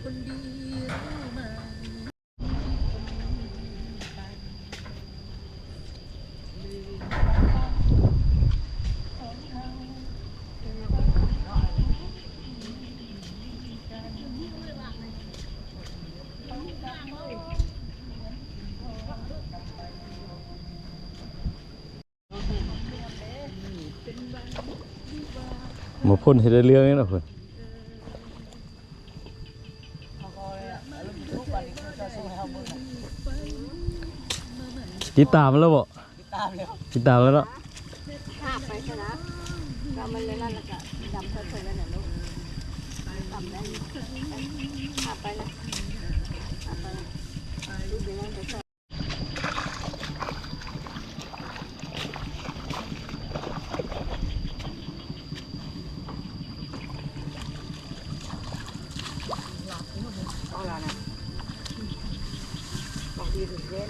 มาพ่นให้ได้เรื่องนี่นะเพื่อนติดตามแล้วบ่ติดตามแล้วเนาะภาพไปชนะเรามันเลยนั่นแหละก็จำเพิ่มๆแล้วเนี่ยลูกจำได้ภาพไปนะภาพไปลูกเดี๋ยวนั่นจะชอบเอาละนะบางทีถึงเล่น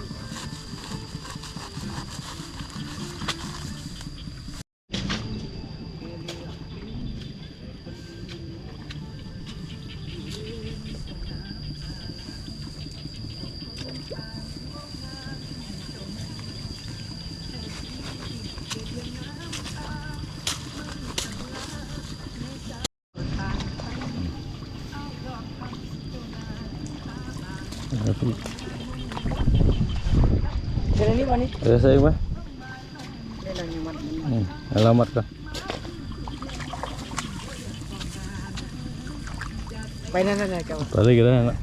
เดี๋ยวนี้วันนี้ใส่ไหมเรามัดกันไปนั่นเลยเจ้าไปเลยก็ได้นะ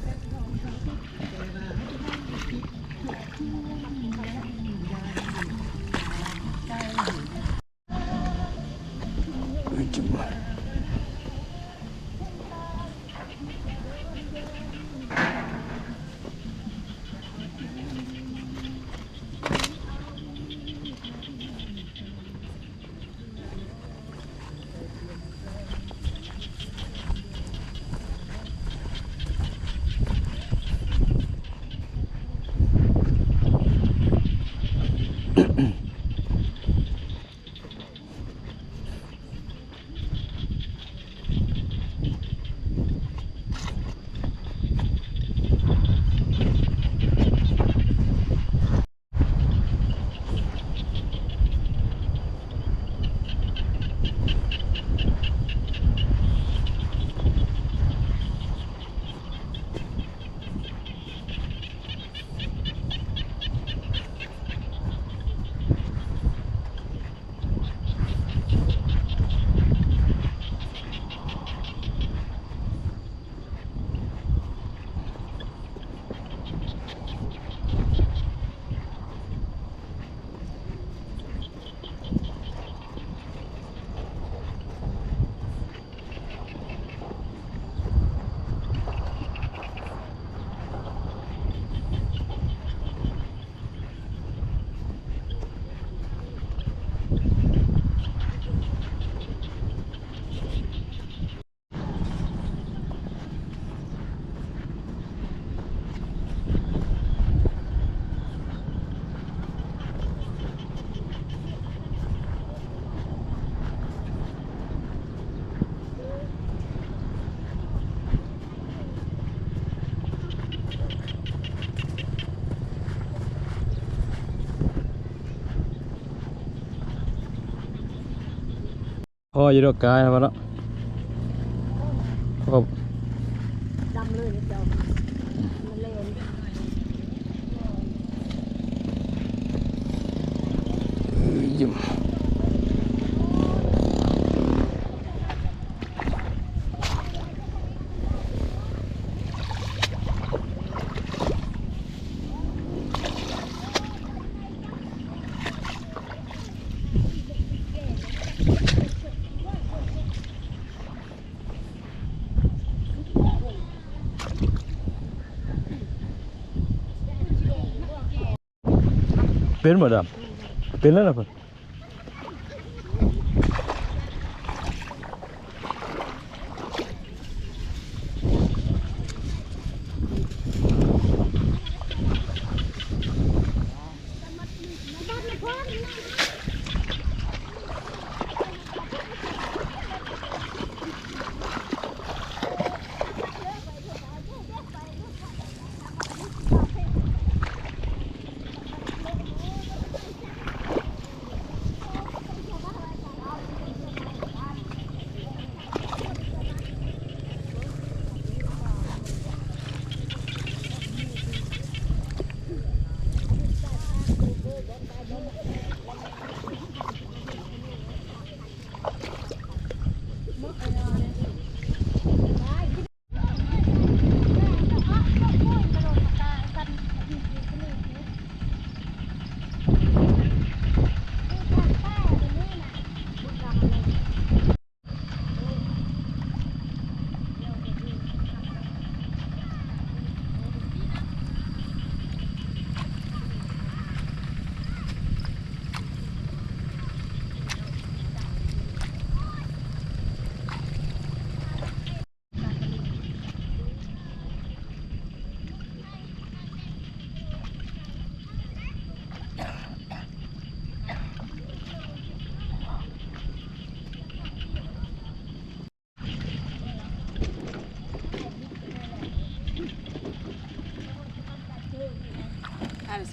พ่ออยู่ดอกกายครับเนาะพ่อดำเลยเจ้ามันเล่นยิ้มเป็นหมดอ่ะเป็นแล้วนะเพื่อน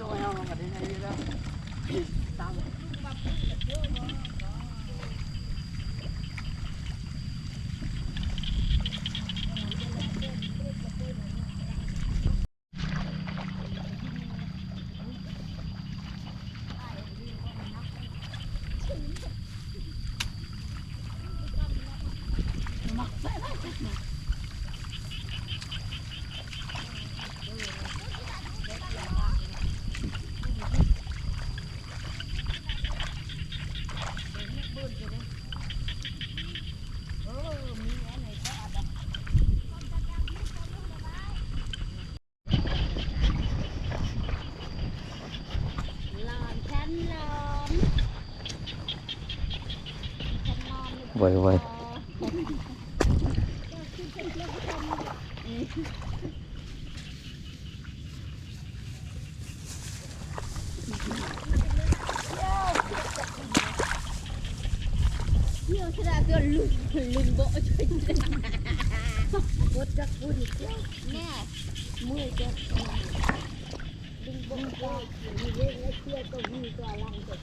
ซอยเอามาได้ไงแล้วตาม ไวเที่ยวชนะตัวลุงโบช่วยบดจักพูดอีกแล้วแน่มือจะลุงโบก็มีเรื่องและเที่ยวก็มีตัวลังก็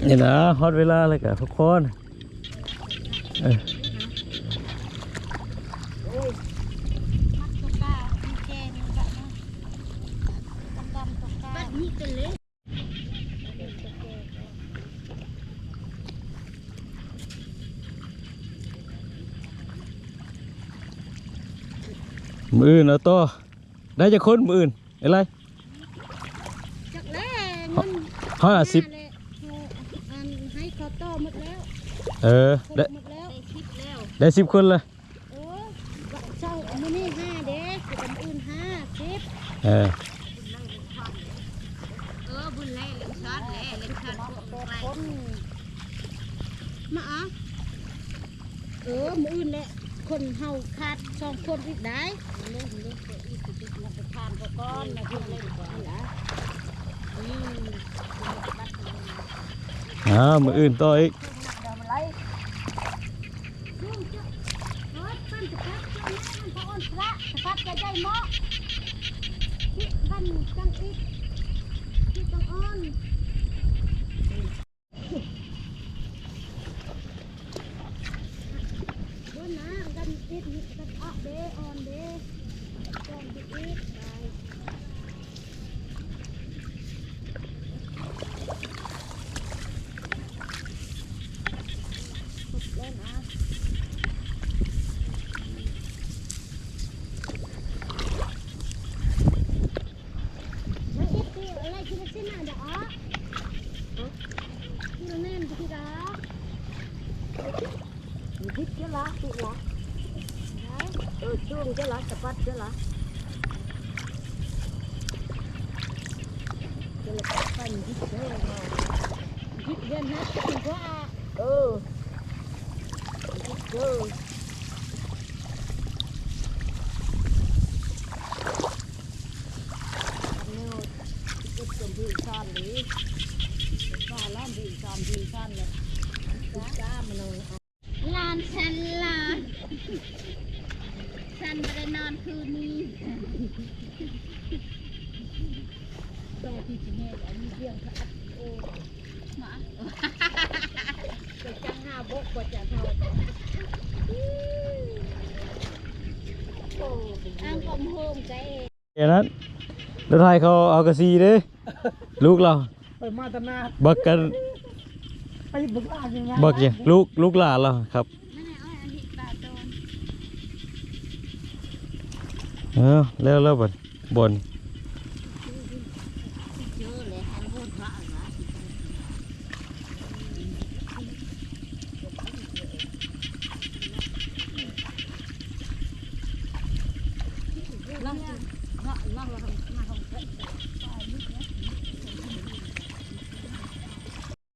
นี่นะฮอตเวลาเลยกับทุกคนเออ มัดตกกามีแกงแบบนั้นดำๆตกกาแบบนี้เป็นเลย มืออื่นเอาต่อได้จะค้นมืออื่นอะไร จากแรกมัน 50 ให้เขาต่อหมดแล้ว เออได้ หมดแล้วได้คิดแล้ว ได้10 คนเลย เจ้ามื้อนี้5เด็กกับคนอื่น50 เออ บุญไล่เล่นช็อตแหละเล่นช็อตพวกไรมาอ๋อมื้ออื่นแหละคนเฮาขาด2คนอีกได้เล่นอีกมาไปทานก่อนแล้วเพิ่นเล่นก่อนนะมืออื่นต่ออีก พัดจะได้หม้อที่บ้านจังอีกที่จังอ้อนบนน้ำกันอีกกันออกเดออนเดจอมอีกไปสุดเลยนะอะไรที่มันสิ้นอ่ะเดี๋ยวอ๋อที่เราแน่นที่รักพิษเจ้าละติดละช่วงเจ้าละสะพัดเจ้าละเจ้าละปั้นพิษเจ้าละพิษเดินนะถึงว่าพิษเจ้าดีชอนดีฟ้าล้อมดีชอนเลยจ้ามันเลยลานฉันลานฉันไม่ได้นอนคืนนี้แต่ที่ที่นี่อันนี้เรื่องพระอัดโอ้มาจะจังหาบกกว่าจะเท่าอ้างกลมโฮมใจอย่างนั้นแล้วไทยเขาเอากระซีเด้ลูกเรา ไปมาตนา บักกัน ไปบึกลากยังไง บักอย่างลูกหลานเราครับแล้วบน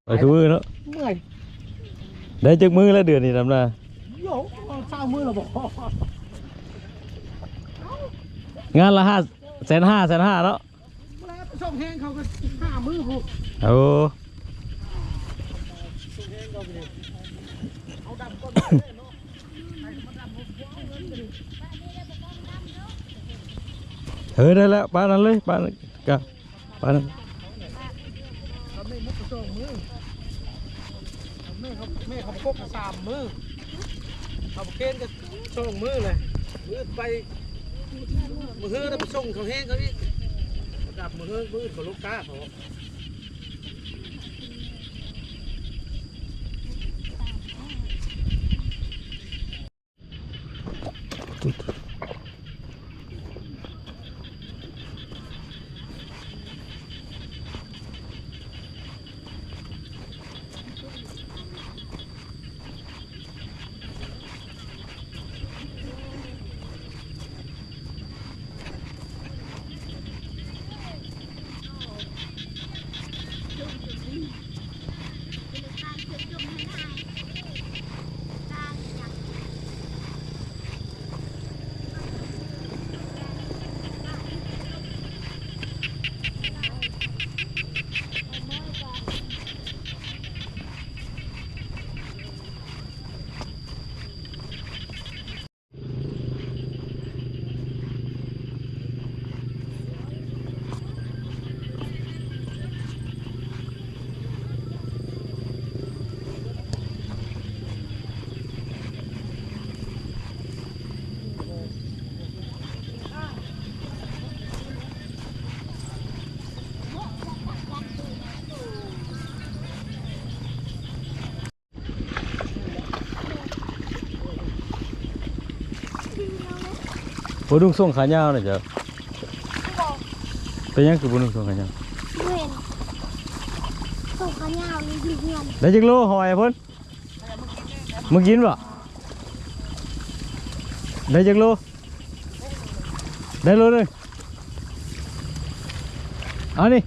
ไปคือมือเนาะ เมื่อย ได้จักมือแล้วเดือนนี้ทำนา โย่เศร้ามือเราบอก งานละ500,000 เนาะ แล้วส่งแห้งเขาก็5 มือผูก โอ้ เอาดำก้นเนาะ ได้แล้วปลานั้นเลยปลานั้นกับปลานั้น เขาไม่มุกส่งมือแม่เขาพก3 มือเขาเกณฑ์ก็ส่งมือเลยมือไปมือเราไปส่งเขาแห้งเขาอีกดับมือเขาลูกค้าเขา บ่ดุงส่งขายาวน่ะจ้ะเป็นหยังคือบ่ดุงส่งขายาว เว้นส่งขายาวนี่เงิน ได้จักโลหอยเพิ่นมึงกินบ่ได้จักโลได้โลนึงเอานี่